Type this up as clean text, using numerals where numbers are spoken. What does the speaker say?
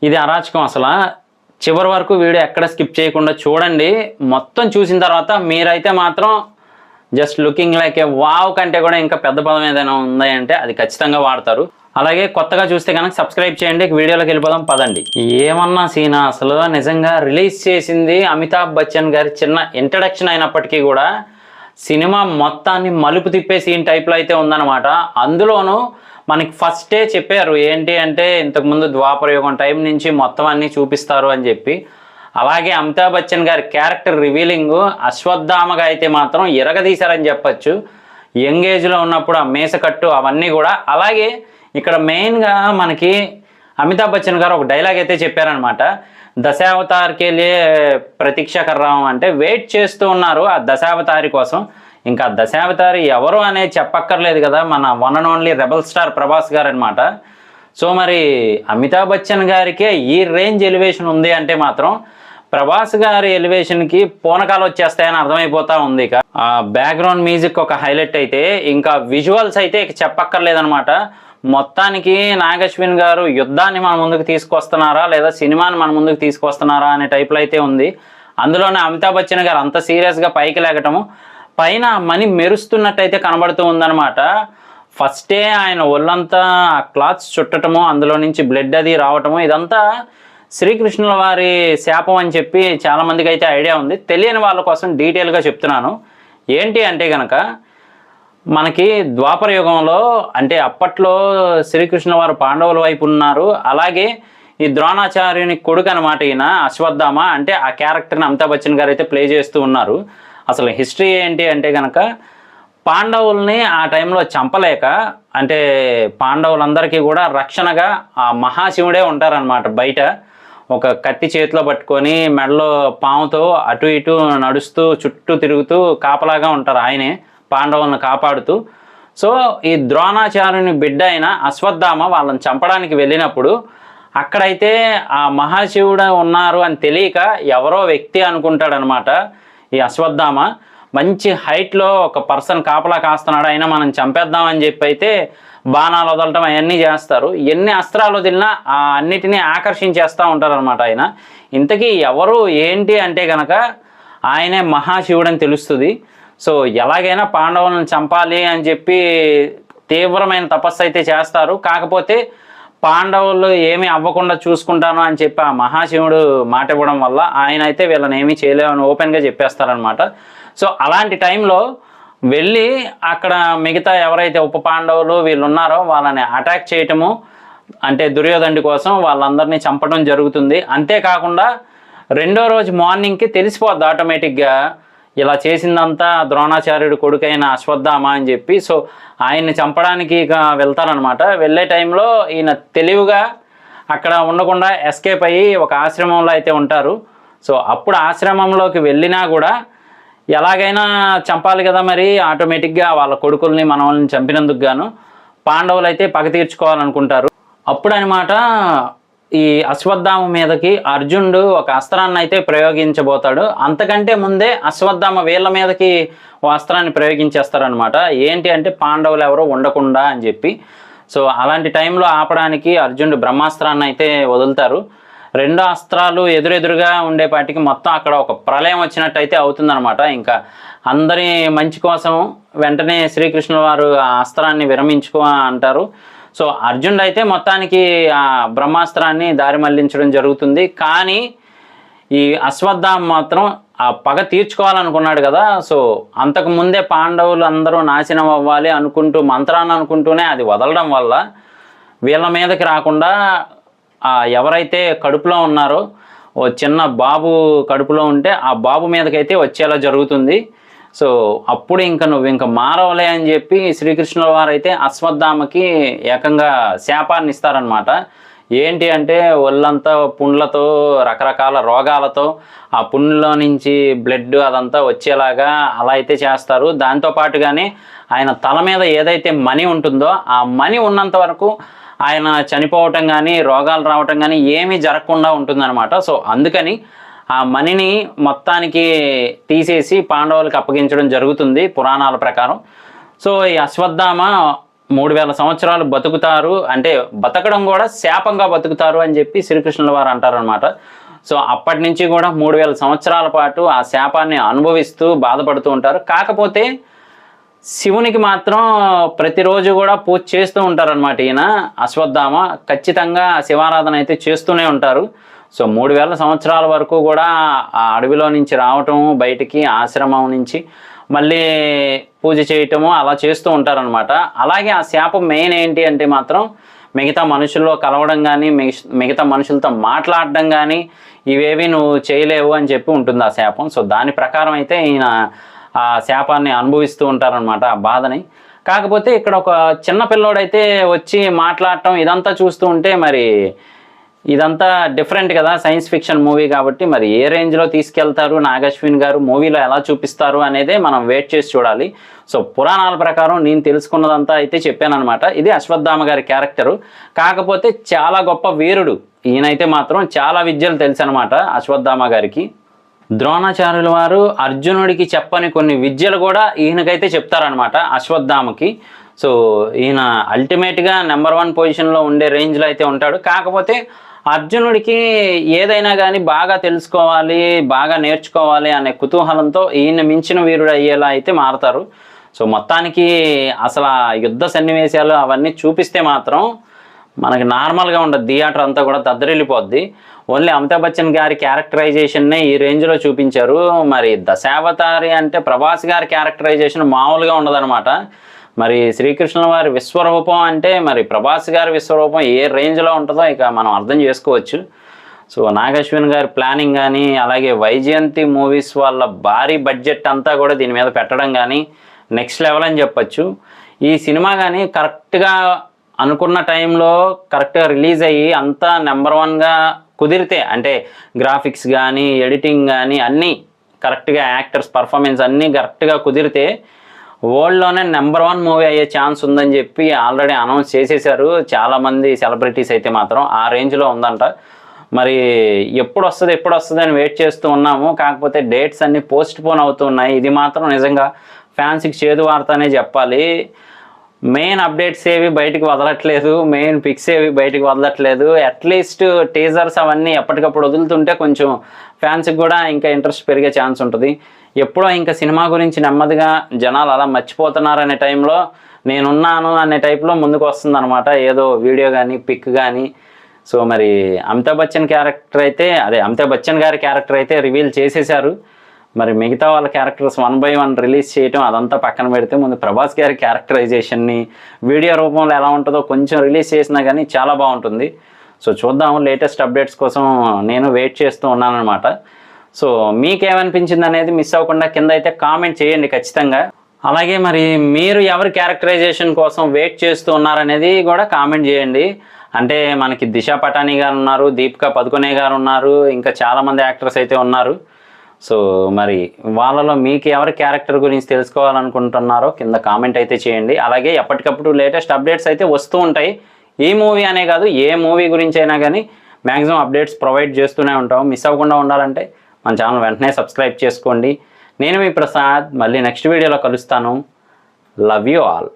ఇది అరాచకం అసలు. చివరి వరకు వీడియో ఎక్కడ స్కిప్ చేయకుండా చూడండి. మొత్తం చూసిన తర్వాత మీరైతే మాత్రం జస్ట్ లుకింగ్ లైక్ ఏ వావ్ కంటే కూడా ఇంకా పెద్ద పదం ఏదైనా ఉంది అంటే అది ఖచ్చితంగా వాడతారు. అలాగే కొత్తగా చూస్తే కనుక సబ్స్క్రైబ్ చేయండి. వీడియోలోకి వెళ్ళిపోదాం పదండి. ఏమన్నా సీనా అసలు. నిజంగా రిలీజ్ చేసింది అమితాబ్ బచ్చన్ గారి చిన్న ఇంట్రడక్షన్ అయినప్పటికీ కూడా సినిమా మొత్తాన్ని మలుపు తిప్పే సీన్ టైప్లో అయితే ఉందన్నమాట. అందులోనూ మనకి ఫస్టే చెప్పారు ఏంటి అంటే ఇంతకుముందు ద్వాపరయుగం టైం నుంచి మొత్తం అన్నీ చూపిస్తారు అని చెప్పి. అలాగే అమితాబ్ బచ్చన్ గారి క్యారెక్టర్ రివీలింగ్ అశ్వత్థామగా అయితే మాత్రం ఇరగదీశారని చెప్పచ్చు. యంగ్ ఏజ్లో ఉన్నప్పుడు ఆ మేసకట్టు అవన్నీ కూడా. అలాగే ఇక్కడ మెయిన్గా మనకి అమితాబ్ బచ్చన్ గారు ఒక డైలాగ్ అయితే చెప్పారనమాట. దశావతార్కే లియే ప్రతీక్ష కర్రాం అంటే వెయిట్ చేస్తూ ఉన్నారు ఆ దశావతారి కోసం. ఇంకా దశావతారి ఎవరు అనేది చెప్పక్కర్లేదు కదా, మన one and only rebel star Prabhas గారు అనమాట. సో మరి అమితాబ్ బచ్చన్ గారికే ఈ రేంజ్ ఎలివేషన్ ఉంది అంటే మాత్రం ప్రభాస్ గారి ఎలివేషన్కి పూనకాలు వచ్చేస్తాయని అర్థమైపోతూ ఉంది. ఇక ఆ బ్యాక్గ్రౌండ్ మ్యూజిక్ ఒక హైలైట్ అయితే ఇంకా విజువల్స్ అయితే ఇక చెప్పక్కర్లేదనమాట. మొత్తానికి నాగశ్విన్ గారు యుద్ధాన్ని మన ముందుకు తీసుకొస్తున్నారా లేదా సినిమాని మన ముందుకు తీసుకొస్తున్నారా అనే టైప్లో అయితే ఉంది. అందులోనే అమితాబ్ బచ్చన్ గారు అంత సీరియస్గా పైకి లేగటము, పైన మనీ మెరుస్తున్నట్టయితే కనబడుతూ ఉందన్నమాట. ఫస్టే ఆయన ఒళ్ళంతా క్లాత్స్ చుట్టటము, అందులో నుంచి బ్లడ్ అది రావటము, ఇదంతా శ్రీకృష్ణుల వారి శాపం అని చెప్పి చాలామందికి అయితే ఐడియా ఉంది. తెలియని వాళ్ళ కోసం డీటెయిల్గా చెప్తున్నాను. ఏంటి అంటే కనుక మనకి ద్వాపర యుగంలో అంటే అప్పట్లో శ్రీకృష్ణ వారు పాండవుల వైపు ఉన్నారు. అలాగే ఈ ద్రోణాచార్యుని కొడుకు అనమాట ఈయన అశ్వత్థామ. అంటే ఆ క్యారెక్టర్ని అమితాబ్ బచ్చన్ గారు అయితే ప్లే చేస్తూ ఉన్నారు. అసలు హిస్టరీ ఏంటి అంటే కనుక పాండవుల్ని ఆ టైంలో చంపలేక అంటే పాండవులందరికీ కూడా రక్షణగా ఆ మహాశివుడే ఉంటారనమాట. బయట ఒక కత్తి చేతిలో పట్టుకొని మెడలో పాముతో అటు ఇటు నడుస్తూ చుట్టూ తిరుగుతూ కాపలాగా ఉంటారు. ఆయనే పాండవులను కాపాడుతూ. సో ఈ ద్రోణాచార్యుని బిడ్డ అయిన అశ్వత్థామ వాళ్ళని చంపడానికి వెళ్ళినప్పుడు అక్కడైతే ఆ మహాశివుడు ఉన్నారు అని తెలియక ఎవరో వ్యక్తి అనుకుంటాడనమాట. ఈ అశ్వత్థామ మంచి హైట్లో ఒక పర్సన్ కాపలా కాస్తున్నాడు, అయినా మనం చంపేద్దామని చెప్పి అయితే బాణాలు వదలటం అవన్నీ చేస్తారు. ఎన్ని అస్త్రాలు వదిలినా ఆ అన్నిటినీ ఆకర్షించేస్తూ ఉంటారనమాట ఆయన. ఇంతకీ ఎవరు ఏంటి అంటే కనుక ఆయనే మహాశివుడు అని తెలుస్తుంది. సో ఎలాగైనా పాండవులను చంపాలి అని చెప్పి తీవ్రమైన తపస్సు అయితే చేస్తారు. కాకపోతే పాండవులు ఏమీ అవ్వకుండా చూసుకుంటాను అని చెప్పి ఆ మహాశివుడు మాట ఇవ్వడం వల్ల ఆయన అయితే వీళ్ళని ఏమీ చేయలేమని ఓపెన్గా చెప్పేస్తారనమాట. సో అలాంటి టైంలో వెళ్ళి అక్కడ మిగతా ఎవరైతే ఉప పాండవులు వీళ్ళు ఉన్నారో వాళ్ళని అటాక్ చేయటము అంటే దుర్యోధనుడి కోసం వాళ్ళందరినీ చంపడం జరుగుతుంది. అంతేకాకుండా రెండో రోజు మార్నింగ్కి తెలిసిపోద్ది ఆటోమేటిక్గా ఇలా చేసిందంతా ద్రోణాచార్యుడు కొడుకైన అశ్వత్థామ అని చెప్పి. సో ఆయన్ని చంపడానికి ఇక వెళ్తారనమాట. వెళ్ళే టైంలో ఈయన తెలివిగా అక్కడ ఉండకుండా ఎస్కేప్ అయ్యి ఒక ఆశ్రమంలో అయితే ఉంటారు. సో అప్పుడు ఆశ్రమంలోకి వెళ్ళినా కూడా ఎలాగైనా చంపాలి కదా, మరి ఆటోమేటిక్గా వాళ్ళ కొడుకుల్ని మనల్ని చంపినందుకు గాను పాండవులు అయితే పగ తీర్చుకోవాలనుకుంటారు. అప్పుడు అనమాట ఈ అశ్వత్థామ మీదకి అర్జునుడు ఒక అస్త్రాన్ని అయితే ప్రయోగించబోతాడు. అంతకంటే ముందే అశ్వత్థామ వీళ్ళ మీదకి ఓ అస్త్రాన్ని ప్రయోగించేస్తారనమాట. ఏంటి అంటే పాండవులు ఎవరో ఉండకుండా అని చెప్పి. సో అలాంటి టైంలో ఆపడానికి అర్జునుడు బ్రహ్మాస్త్రాన్ని అయితే వదులుతారు. రెండు అస్త్రాలు ఎదురెదురుగా ఉండేపాటికి మొత్తం అక్కడ ఒక ప్రళయం వచ్చినట్టు అయితే అవుతుందన్నమాట. ఇంకా అందరి మంచి కోసం వెంటనే శ్రీకృష్ణుల వారు ఆ అస్త్రాన్ని విరమించుకో అంటారు. సో అర్జునుడు అయితే మొత్తానికి ఆ బ్రహ్మాస్త్రాన్ని దారి మళ్లించడం జరుగుతుంది. కానీ ఈ అశ్వత్థామ మాత్రం ఆ పగ తీర్చుకోవాలనుకున్నాడు కదా. సో అంతకు ముందే పాండవులు అందరూ నాశనం అవ్వాలి అనుకుంటూ మంత్రాన్ని అనుకుంటూనే అది వదలడం వల్ల వీళ్ళ మీదకి రాకుండా ఎవరైతే కడుపులో ఉన్నారో ఓ చిన్న బాబు కడుపులో ఉంటే ఆ బాబు మీదకైతే వచ్చేలా జరుగుతుంది. సో అప్పుడు నువ్వు ఇంకా మారవలే అని చెప్పి శ్రీకృష్ణుల వారు అయితే అశ్వత్థామకి ఏకంగా శాపాన్ని ఇస్తారనమాట. ఏంటి అంటే ఒళ్ళంతా పుండ్లతో రకరకాల రోగాలతో ఆ పుండ్లో నుంచి బ్లడ్ అదంతా వచ్చేలాగా అలా అయితే చేస్తారు. దాంతోపాటుగానే ఆయన తల మీద ఏదైతే మణి ఉంటుందో ఆ మణి ఉన్నంత వరకు ఆయన చనిపోవటం కానీ రోగాలు రావటం కానీ ఏమీ జరగకుండా ఉంటుందన్నమాట. సో అందుకని ఆ మణిని మొత్తానికి తీసేసి పాండవులకు అప్పగించడం జరుగుతుంది పురాణాల ప్రకారం. సో ఈ అశ్వత్థామ 3000 సంవత్సరాలు బతుకుతారు, అంటే బతకడం కూడా శాపంగా బతుకుతారు అని చెప్పి శ్రీకృష్ణుల వారు అంటారనమాట. సో అప్పటి నుంచి కూడా 3000 సంవత్సరాల పాటు ఆ శాపాన్ని అనుభవిస్తూ బాధపడుతూ ఉంటారు. కాకపోతే శివునికి మాత్రం ప్రతిరోజు కూడా పూజ చేస్తూ ఉంటారనమాట. ఈయన అశ్వత్థామ ఖచ్చితంగా శివారాధన అయితే చేస్తూనే ఉంటారు. సో 3000 సంవత్సరాల వరకు కూడా ఆ అడవిలో నుంచి రావటం, బయటికి ఆశ్రమం నుంచి మళ్ళీ పూజ చేయటము అలా చేస్తూ ఉంటారనమాట. అలాగే ఆ శాపం మెయిన్ ఏంటి అంటే మాత్రం మిగతా మనుషుల్లో కలవడం కానీ, మిగతా మనుషులతో మాట్లాడడం కానీ ఇవేవి నువ్వు చేయలేవు అని చెప్పి ఉంటుంది ఆ శాపం. సో దాని ప్రకారం అయితే ఈయన ఆ శాపాన్ని అనుభవిస్తూ ఉంటారనమాట, ఆ బాధని. కాకపోతే ఇక్కడ ఒక చిన్న పిల్లోడైతే వచ్చి మాట్లాడటం ఇదంతా చూస్తూ ఉంటే మరి ఇదంతా డిఫరెంట్ కదా, సైన్స్ ఫిక్షన్ మూవీ కాబట్టి మరి ఏ రేంజ్లో తీసుకెళ్తారు నాగ్ అశ్విన్ గారు, మూవీలో ఎలా చూపిస్తారు అనేదే మనం వెయిట్ చేసి చూడాలి. సో పురాణాల ప్రకారం నేను తెలుసుకున్నదంతా అయితే చెప్పాను అనమాట. ఇది అశ్వత్థామ గారి క్యారెక్టరు. కాకపోతే చాలా గొప్ప వీరుడు ఈయనైతే మాత్రం, చాలా విద్యలు తెలుసు అనమాట అశ్వత్థామ గారికి. ద్రోణాచార్యుల వారు అర్జునుడికి చెప్పని కొన్ని విద్యలు కూడా ఈయనకైతే చెప్తారనమాట అశ్వత్థామకి. సో ఈయన అల్టిమేట్గా నెంబర్ 1 పొజిషన్లో ఉండే రేంజ్లో అయితే ఉంటాడు. కాకపోతే అర్జునుడికి ఏదైనా కానీ బాగా తెలుసుకోవాలి, బాగా నేర్చుకోవాలి అనే కుతూహలంతో ఈయన మించిన వీరుడు అయ్యేలా అయితే మారతారు. సో మొత్తానికి అసలు ఆ యుద్ధ సన్నివేశాలు అవన్నీ చూపిస్తే మాత్రం మనకి నార్మల్గా ఉండదు, థియేటర్ అంతా కూడా దద్దరిల్లిపోద్ది. ఓన్లీ అమితాబ్ బచ్చన్ గారి క్యారెక్టరైజేషన్నే ఈ రేంజ్లో చూపించారు. మరి దశావతారి అంటే ప్రభాస్ గారి క్యారెక్టరైజేషన్ మామూలుగా ఉండదన్నమాట. మరి శ్రీకృష్ణుల వారి విశ్వరూపం అంటే మరి ప్రభాస్ గారి విశ్వరూపం ఏ రేంజ్లో ఉంటుందో ఇక మనం అర్థం చేసుకోవచ్చు. సో నాగ్ అశ్విన్ గారి ప్లానింగ్ కానీ, అలాగే వైజయంతి మూవీస్ వాళ్ళ భారీ బడ్జెట్ అంతా కూడా దీని మీద పెట్టడం కానీ నెక్స్ట్ లెవెల్ అని చెప్పచ్చు. ఈ సినిమా కానీ కరెక్ట్గా అనుకున్న టైంలో కరెక్ట్గా రిలీజ్ అయ్యి అంతా నెంబర్ 1గా కుదిరితే, అంటే గ్రాఫిక్స్ కానీ ఎడిటింగ్ కానీ అన్నీ కరెక్ట్గా, యాక్టర్స్ పర్ఫార్మెన్స్ అన్నీ కరెక్ట్గా కుదిరితే వరల్డ్లోనే నెంబర్ 1 మూవీ అయ్యే ఛాన్స్ ఉందని చెప్పి ఆల్రెడీ అనౌన్స్ చేసేసారు చాలామంది సెలబ్రిటీస్ అయితే మాత్రం. ఆ రేంజ్లో ఉందంట. మరి ఎప్పుడు వస్తుంది అని వెయిట్ చేస్తూ ఉన్నాము. కాకపోతే డేట్స్ అన్నీ పోస్ట్ పోన్ అవుతున్నాయి. ఇది మాత్రం నిజంగా ఫ్యాన్స్కి చేదు వార్తనే చెప్పాలి. మెయిన్ అప్డేట్స్ ఏవి బయటికి వదలట్లేదు, మెయిన్ పిక్స్ ఏవి బయటికి వదలట్లేదు. అట్లీస్ట్ టీజర్స్ అవన్నీ ఎప్పటికప్పుడు వదులుతుంటే కొంచెం ఫ్యాన్స్కి కూడా ఇంకా ఇంట్రెస్ట్ పెరిగే ఛాన్స్ ఉంటుంది. ఎప్పుడో ఇంకా సినిమా గురించి నెమ్మదిగా జనాలు అలా మర్చిపోతున్నారనే టైంలో నేనున్నాను అనే టైప్లో ముందుకు వస్తుందన్నమాట ఏదో వీడియో కానీ పిక్ కానీ. సో మరి అమితాబ్ బచ్చన్ గారి క్యారెక్టర్ అయితే రివీల్ చేసేసారు. మరి మిగతా వాళ్ళ క్యారెక్టర్స్ 1 by 1 రిలీజ్ చేయటం అదంతా పక్కన పెడితే ముందు ప్రభాస్ గారి క్యారెక్టరైజేషన్ని వీడియో రూపంలో ఎలా ఉంటుందో కొంచెం రిలీజ్ చేసినా కానీ చాలా బాగుంటుంది. సో చూద్దాము, లేటెస్ట్ అప్డేట్స్ కోసం నేను వెయిట్ చేస్తూ ఉన్నానన్నమాట. సో మీకేమనిపించింది అనేది మిస్ అవ్వకుండా కింద అయితే కామెంట్ చేయండి ఖచ్చితంగా. అలాగే మరి మీరు ఎవరి క్యారెక్టరైజేషన్ కోసం వెయిట్ చేస్తూ ఉన్నారనేది కూడా కామెంట్ చేయండి. అంటే మనకి దిశా పటానీ గారు ఉన్నారు, దీపికా పదుకొనే గారు ఉన్నారు, ఇంకా చాలామంది యాక్టర్స్ అయితే ఉన్నారు. సో మరి వాళ్ళలో మీకు ఎవరి క్యారెక్టర్ గురించి తెలుసుకోవాలనుకుంటున్నారో కింద కామెంట్ అయితే చేయండి. అలాగే ఎప్పటికప్పుడు లేటెస్ట్ అప్డేట్స్ అయితే వస్తూ ఉంటాయి. ఈ మూవీ అనే కాదు, ఏ మూవీ గురించి అయినా కానీ మ్యాక్సిమం అప్డేట్స్ ప్రొవైడ్ చేస్తూనే ఉంటాం. మిస్ అవ్వకుండా ఉండాలంటే మన ఛానల్ వెంటనే సబ్స్క్రైబ్ చేసుకోండి. నేను మీ ప్రసాద్, మళ్ళీ నెక్స్ట్ వీడియోలో కలుస్తాను. Love you all.